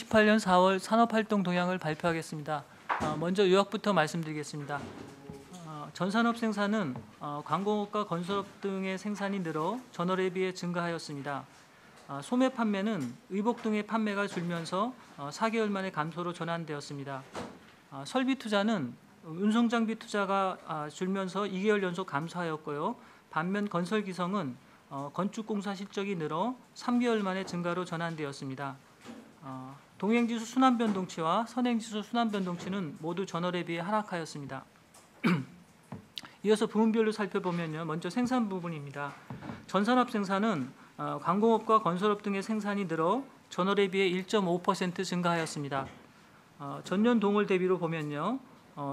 2018년 4월 산업활동 동향을 발표하겠습니다. 먼저 요약부터 말씀드리겠습니다. 전산업 생산은 광공업과 건설업 등의 생산이 늘어 전월에 비해 증가하였습니다. 소매 판매는 의복 등의 판매가 줄면서 4개월 만에 감소로 전환되었습니다. 설비 투자는 운송장비 투자가 줄면서 2개월 연속 감소하였고요. 반면 건설기성은 건축공사 실적이 늘어 3개월 만에 증가로 전환되었습니다. 동행지수 순환변동치와 선행지수 순환변동치는 모두 전월에 비해 하락하였습니다. 이어서 부문별로 살펴보면요. 먼저 생산 부분입니다. 전산업 생산은 광공업과 건설업 등의 생산이 늘어 전월에 비해 1.5% 증가하였습니다. 전년 동월 대비로 보면요.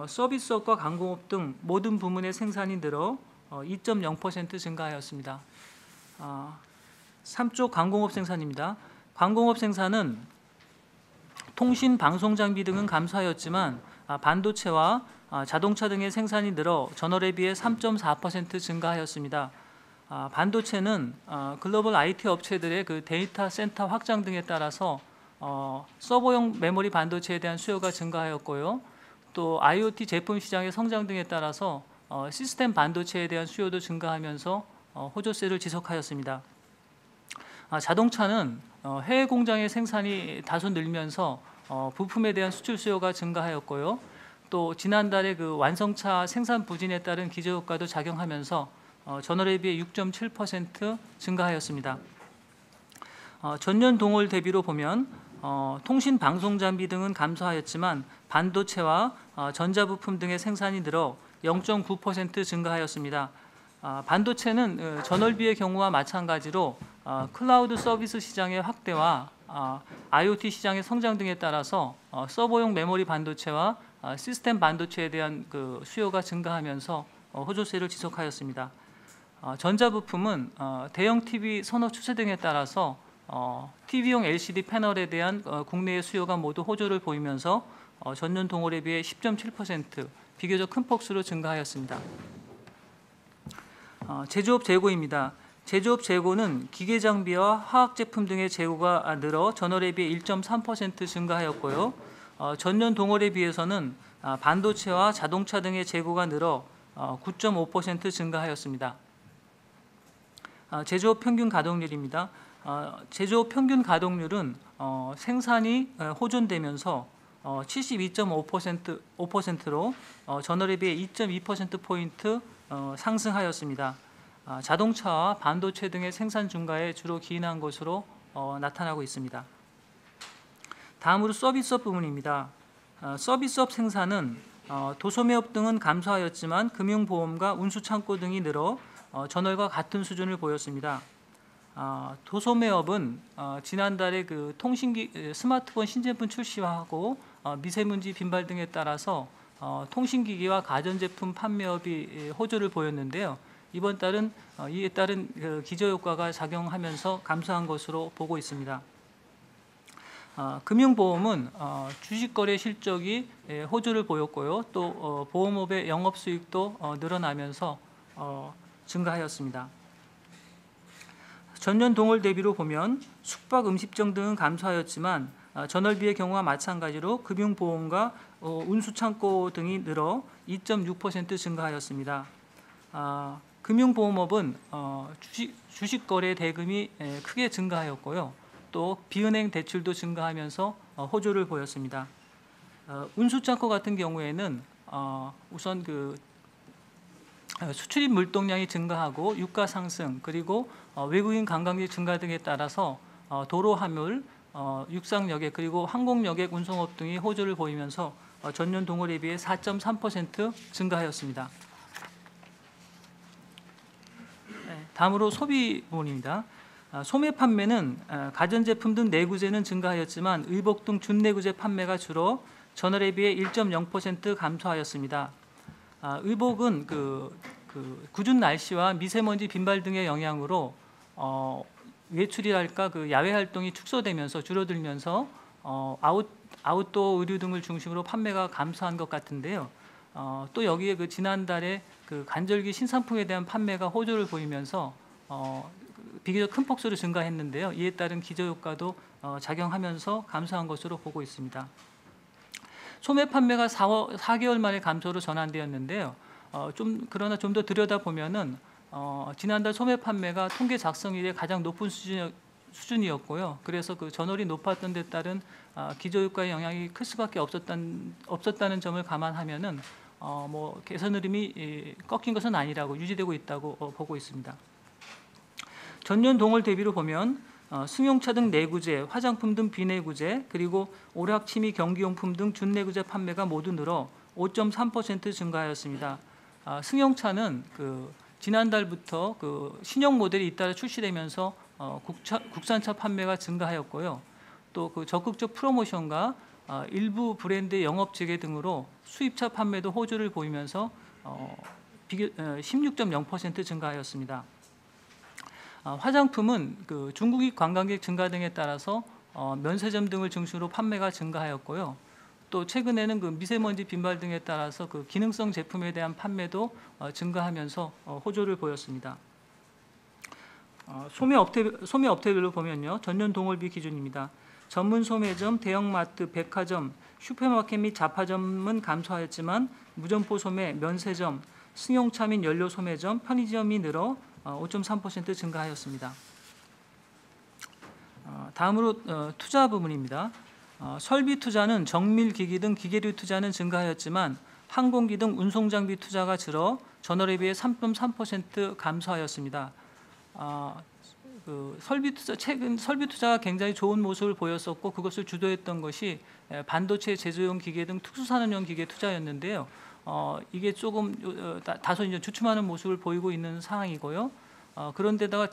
서비스업과 광공업 등 모든 부문의 생산이 늘어 2.0% 증가하였습니다. 3쪽 광공업 생산입니다. 광공업 생산은 통신, 방송 장비 등은 감소하였지만 반도체와 자동차 등의 생산이 늘어 전월에 비해 3.4% 증가하였습니다. 반도체는 글로벌 IT 업체들의 그 데이터 센터 확장 등에 따라서 서버용 메모리 반도체에 대한 수요가 증가하였고요. 또 IoT 제품 시장의 성장 등에 따라서 시스템 반도체에 대한 수요도 증가하면서 호조세를 지속하였습니다. 자동차는 해외 공장의 생산이 다소 늘면서 부품에 대한 수출 수요가 증가하였고요. 또 지난달에 그 완성차 생산 부진에 따른 기저효과도 작용하면서 전월에 비해 6.7% 증가하였습니다. 전년 동월 대비로 보면 통신, 방송 장비 등은 감소하였지만 반도체와 전자부품 등의 생산이 늘어 0.9% 증가하였습니다. 반도체는 전월비의 경우와 마찬가지로 클라우드 서비스 시장의 확대와 IoT 시장의 성장 등에 따라서 서버용 메모리 반도체와 시스템 반도체에 대한 그 수요가 증가하면서 호조세를 지속하였습니다. 전자부품은 대형 TV 선호 추세 등에 따라서 TV용 LCD 패널에 대한 국내의 수요가 모두 호조를 보이면서 전년 동월에 비해 10.7% 비교적 큰 폭수로 증가하였습니다. 제조업 재고입니다. 제조업 재고는 기계 장비와 화학 제품 등의 재고가 늘어 전월에 비해 1.3% 증가하였고요. 전년 동월에 비해서는 반도체와 자동차 등의 재고가 늘어 9.5% 증가하였습니다. 제조업 평균 가동률입니다. 제조업 평균 가동률은 생산이 호전되면서 72.5%로 전월에 비해 2.2%포인트 상승하였습니다. 자동차와 반도체 등의 생산 증가에 주로 기인한 것으로 나타나고 있습니다. 다음으로 서비스업 부문입니다. 서비스업 생산은 도소매업 등은 감소하였지만 금융보험과 운수창고 등이 늘어 전월과 같은 수준을 보였습니다. 도소매업은 지난달에 그 스마트폰 신제품 출시하고 미세먼지 빈발 등에 따라서 통신기기와 가전제품 판매업이 호조를 보였는데요. 이번 달은 이에 따른 그 기저효과가 작용하면서 감소한 것으로 보고 있습니다. 금융보험은 주식거래 실적이 호조를 보였고요. 또 보험업의 영업수익도 늘어나면서 증가하였습니다. 전년 동월 대비로 보면 숙박, 음식점 등은 감소하였지만 전월비의 경우와 마찬가지로 금융보험과 운수창고 등이 늘어 2.6% 증가하였습니다. 금융보험업은 주식거래 대금이 크게 증가하였고요. 또 비은행 대출도 증가하면서 호조를 보였습니다. 운수창고 같은 경우에는 우선 그 수출입 물동량이 증가하고 유가 상승 그리고 외국인 관광객 증가 등에 따라서 도로 화물, 육상 여객 그리고 항공 여객 운송업 등이 호조를 보이면서 전년 동월에 비해 4.3% 증가하였습니다. 다음으로 소비 부문입니다. 소매 판매는 가전제품 등 내구재는 증가하였지만 의복 등 준내구재 판매가 줄어 전월에 비해 1.0% 감소하였습니다. 의복은 궂은 날씨와 미세먼지 빈발 등의 영향으로 외출이랄까 그 야외 활동이 축소되면서 줄어들면서 아웃도어 의류 등을 중심으로 판매가 감소한 것 같은데요. 또 여기에 그 지난달에 그 간절기 신상품에 대한 판매가 호조를 보이면서 비교적 큰 폭으로 증가했는데요. 이에 따른 기저효과도 작용하면서 감소한 것으로 보고 있습니다. 소매 판매가 4개월 만에 감소로 전환되었는데요. 그러나 좀 더 들여다보면은 지난달 소매 판매가 통계 작성 이래 가장 높은 수준이었고요. 그래서 그 전월이 높았던 데 따른 기저효과의 영향이 클 수밖에 없었다는 점을 감안하면은 뭐 개선 흐름이 꺾인 것은 아니라고 유지되고 있다고 보고 있습니다. 전년 동월 대비로 보면 승용차 등 내구재, 화장품 등 비내구재, 그리고 오락, 취미, 경기용품 등 준내구재 판매가 모두 늘어 5.3% 증가하였습니다. 승용차는 지난달부터 신형 모델이 잇따라 출시되면서 국산차 판매가 증가하였고요. 또 적극적 프로모션과 일부 브랜드 영업 재개 등으로 수입차 판매도 호조를 보이면서 16.0% 증가하였습니다. 화장품은 중국인 관광객 증가 등에 따라서 면세점 등을 중심으로 판매가 증가하였고요. 또 최근에는 미세먼지 빈발 등에 따라서 기능성 제품에 대한 판매도 증가하면서 호조를 보였습니다. 소매 업태별로 보면요, 전년 동월비 기준입니다. 전문 소매점, 대형마트, 백화점, 슈퍼마켓 및 잡화점은 감소하였지만 무점포 소매, 면세점, 승용차 및 연료 소매점, 편의점이 늘어 5.3% 증가하였습니다. 다음으로 투자 부분입니다. 설비 투자는 정밀기기 등 기계류 투자는 증가하였지만 항공기 등 운송장비 투자가 줄어 전월에 비해 3.3% 감소하였습니다. 최근 설비 투자가 굉장히 좋은 모습을 보였었고 그것을 주도했던 것이 반도체 제조용 기계 등 특수산업용 기계 투자였는데요. 이게 조금 다소 이제 주춤하는 모습을 보이고 있는 상황이고요. 그런데다가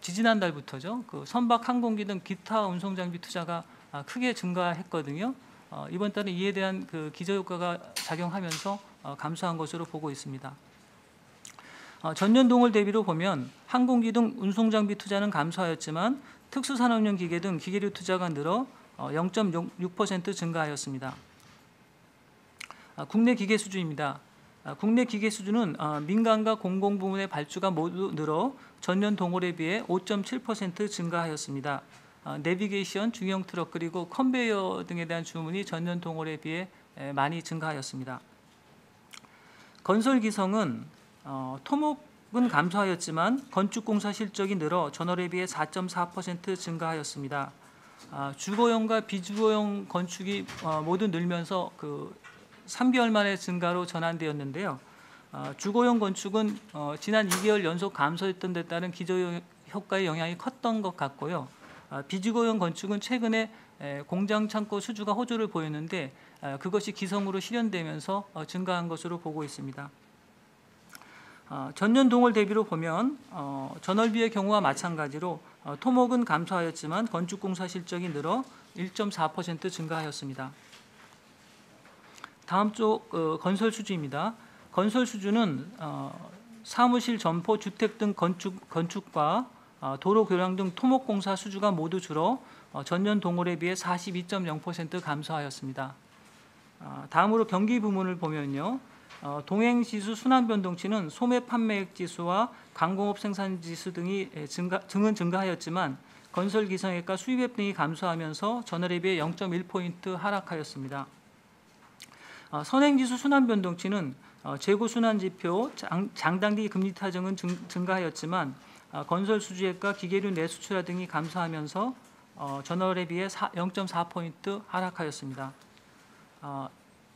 지지난달부터죠. 선박, 항공기 등 기타 운송 장비 투자가 크게 증가했거든요. 이번 달에 이에 대한 기저효과가 작용하면서 감소한 것으로 보고 있습니다. 전년 동월 대비로 보면 항공기 등 운송 장비 투자는 감소하였지만 특수산업용 기계 등 기계류 투자가 늘어 0.6% 증가하였습니다. 국내 기계 수주입니다. 국내 기계 수주는 민간과 공공부문의 발주가 모두 늘어 전년 동월에 비해 5.7% 증가하였습니다. 내비게이션, 중형 트럭 그리고 컨베이어 등에 대한 주문이 전년 동월에 비해 많이 증가하였습니다. 건설기성은 토목은 감소하였지만 건축공사 실적이 늘어 전월에 비해 4.4% 증가하였습니다. 주거용과 비주거용 건축이 모두 늘면서 3개월 만에 증가로 전환되었는데요. 주거용 건축은 지난 2개월 연속 감소했던 데 따른 기저효과의 영향이 컸던 것 같고요. 비주거용 건축은 최근에 공장 창고 수주가 호조를 보였는데 그것이 기성으로 실현되면서 증가한 것으로 보고 있습니다. 전년 동월 대비로 보면 전월비의 경우와 마찬가지로 토목은 감소하였지만 건축공사 실적이 늘어 1.4% 증가하였습니다. 다음 쪽 건설 수주입니다. 건설 수주는 사무실, 점포, 주택 등 건축과 도로, 교량 등 토목공사 수주가 모두 줄어 전년 동월에 비해 42.0% 감소하였습니다. 다음으로 경기 부문을 보면요. 동행지수 순환변동치는 소매 판매액 지수와 광공업 생산지수 등은 증가하였지만 건설기성액과 수입액 등이 감소하면서 전월에 비해 0.1포인트 하락하였습니다. 선행지수 순환변동치는 재고순환지표, 장단기 금리 타정은 증가하였지만 건설 수주액과 기계류 내수출하 등이 감소하면서 전월에 비해 0.4포인트 하락하였습니다.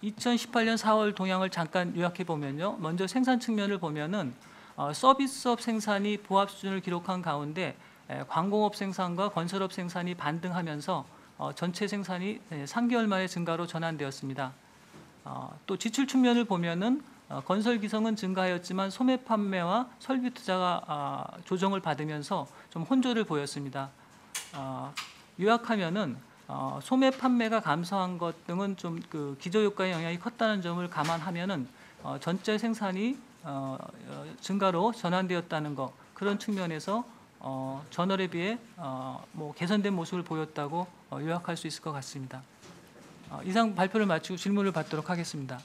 2018년 4월 동향을 잠깐 요약해 보면요. 먼저 생산 측면을 보면은 서비스업 생산이 보합 수준을 기록한 가운데 광공업 생산과 건설업 생산이 반등하면서 전체 생산이 3개월 만에 증가로 전환되었습니다. 또 지출 측면을 보면은 건설 기성은 증가하였지만 소매 판매와 설비 투자가 조정을 받으면서 좀 혼조를 보였습니다. 요약하면은 소매 판매가 감소한 것 등은 좀 기저효과의 영향이 컸다는 점을 감안하면은 전체 생산이 증가로 전환되었다는 것, 그런 측면에서 전월에 비해 개선된 모습을 보였다고 요약할 수 있을 것 같습니다. 이상 발표를 마치고 질문을 받도록 하겠습니다.